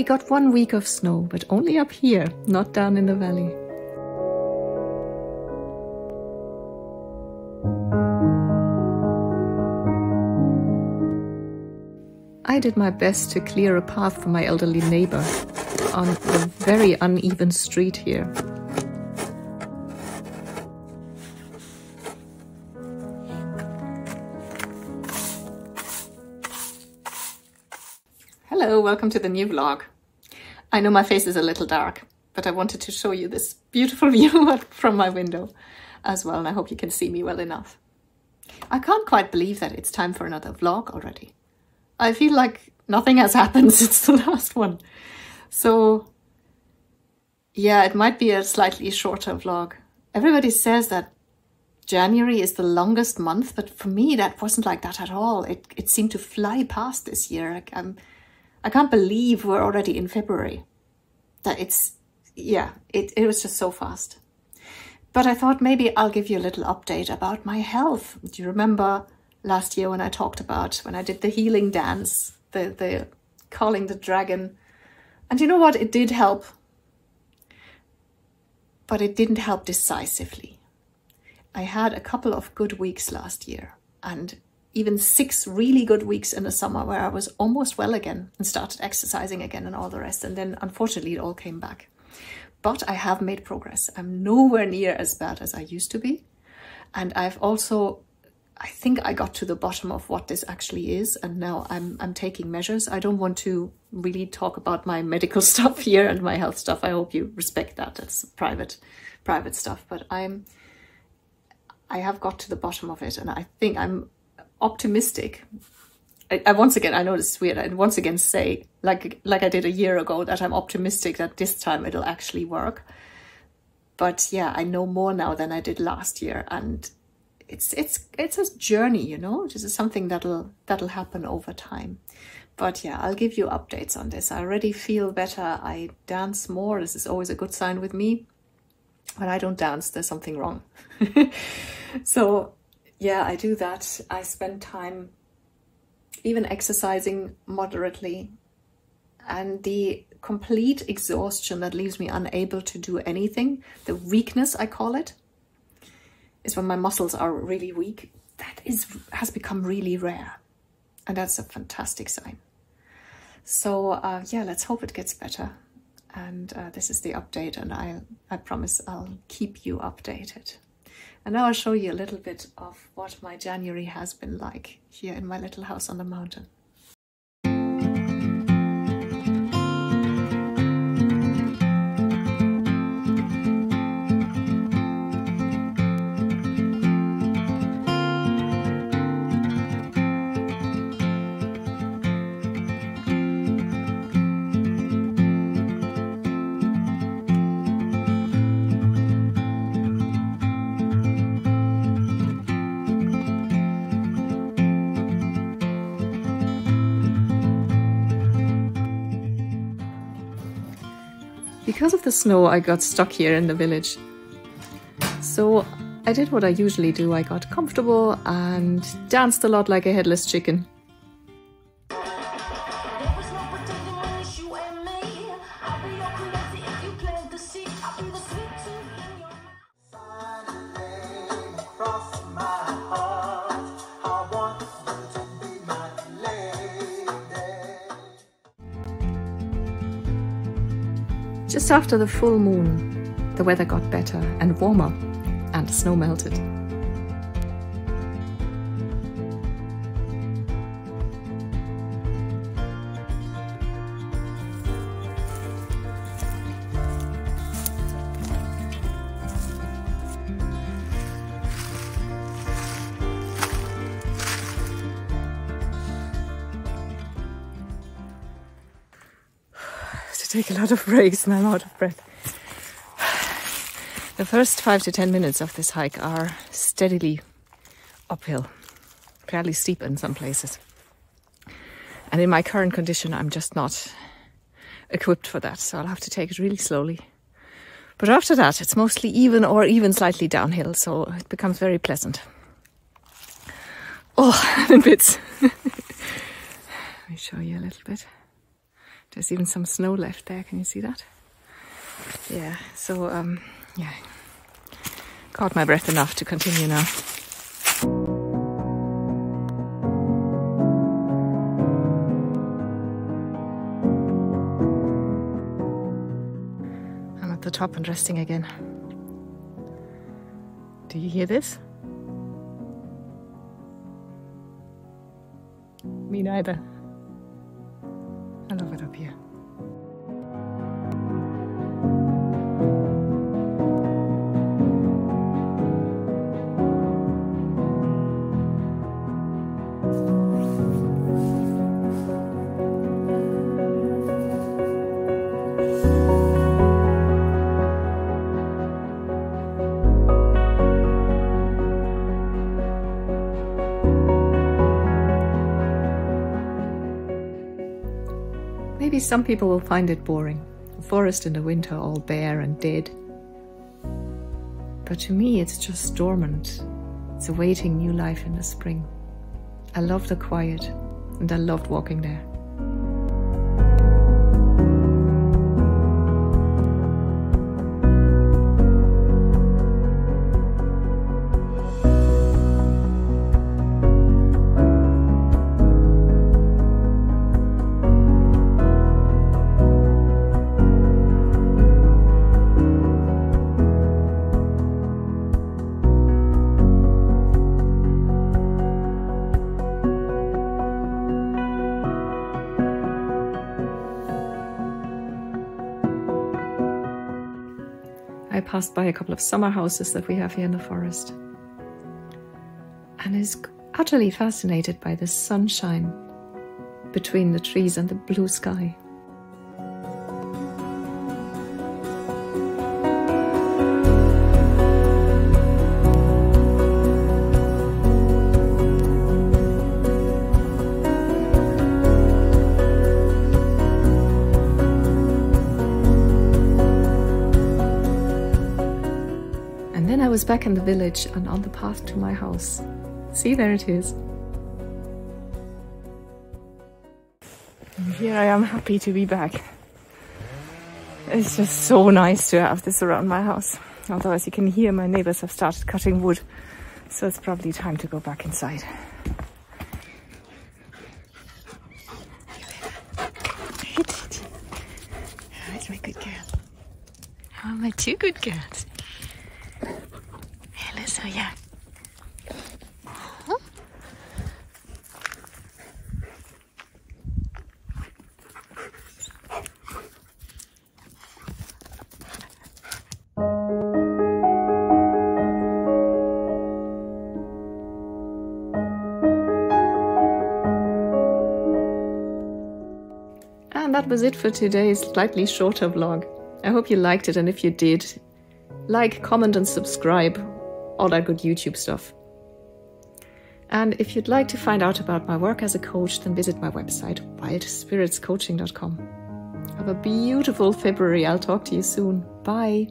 We got 1 week of snow, but only up here, not down in the valley. I did my best to clear a path for my elderly neighbor on a very uneven street here. Hello, welcome to the new vlog. I know my face is a little dark, but I wanted to show you this beautiful view from my window as well, and I hope you can see me well enough. I can't quite believe that it's time for another vlog already. I feel like nothing has happened since the last one. So yeah, it might be a slightly shorter vlog. Everybody says that January is the longest month, but for me that wasn't like that at all. It seemed to fly past this year. Like, I can't believe we're already in February. It was just so fast. But I thought maybe I'll give you a little update about my health. Do you remember last year when I talked about when I did the healing dance, the calling the dragon? And you know what? It did help. But it didn't help decisively. I had a couple of good weeks last year, and even 6 really good weeks in the summer where I was almost well again and started exercising again and all the rest. And then unfortunately it all came back. But I have made progress. I'm nowhere near as bad as I used to be. And I've also, I think I got to the bottom of what this actually is. And now I'm taking measures. I don't want to really talk about my medical stuff here and my health stuff. I hope you respect that. It's private stuff. But I have got to the bottom of it. And I think I'm optimistic. I once again, I know this is weird, I once again say, like I did a year ago, that I'm optimistic that this time it'll actually work. But yeah, I know more now than I did last year, and it's a journey, you know. This is something that'll happen over time. But yeah, I'll give you updates on this. I already feel better. I dance more. This is always a good sign with me. When I don't dance, there's something wrong. So yeah, I do that. I spend time even exercising moderately, and the complete exhaustion that leaves me unable to do anything, the weakness I call it, is when my muscles are really weak. That has become really rare, and that's a fantastic sign. So yeah, let's hope it gets better. And this is the update, and I promise I'll keep you updated. And now I'll show you a little bit of what my January has been like here in my little house on the mountain. Because of the snow, I got stuck here in the village. So I did what I usually do. I got comfortable and danced a lot like a headless chicken. Just after the full moon, the weather got better and warmer, and the snow melted. Take a lot of breaks and I'm out of breath. The first 5 to 10 minutes of this hike are steadily uphill, fairly steep in some places. And in my current condition, I'm just not equipped for that, so I'll have to take it really slowly. But after that, it's mostly even or even slightly downhill, so it becomes very pleasant. Oh, I'm in bits. Let me show you a little bit. There's even some snow left there. Can you see that? Yeah, so yeah, caught my breath enough to continue now. I'm at the top and resting again. Do you hear this? Me neither. I love it up here. Maybe some people will find it boring. The forest in the winter all bare and dead. But to me it's just dormant. It's awaiting new life in the spring. I love the quiet and I loved walking there. I passed by a couple of summer houses that we have here in the forest, and I was utterly fascinated by the sunshine between the trees and the blue sky. Then I was back in the village and on the path to my house. See, there it is. And here I am, happy to be back. It's just so nice to have this around my house. Although, as you can hear, my neighbors have started cutting wood, so it's probably time to go back inside. That's my good girl. Oh, my two good girls. Hello, Soya. And that was it for today's slightly shorter vlog. I hope you liked it, and if you did, like, comment and subscribe, all that good YouTube stuff. And if you'd like to find out about my work as a coach, then visit my website, wildspiritscoaching.com. Have a beautiful February. I'll talk to you soon. Bye.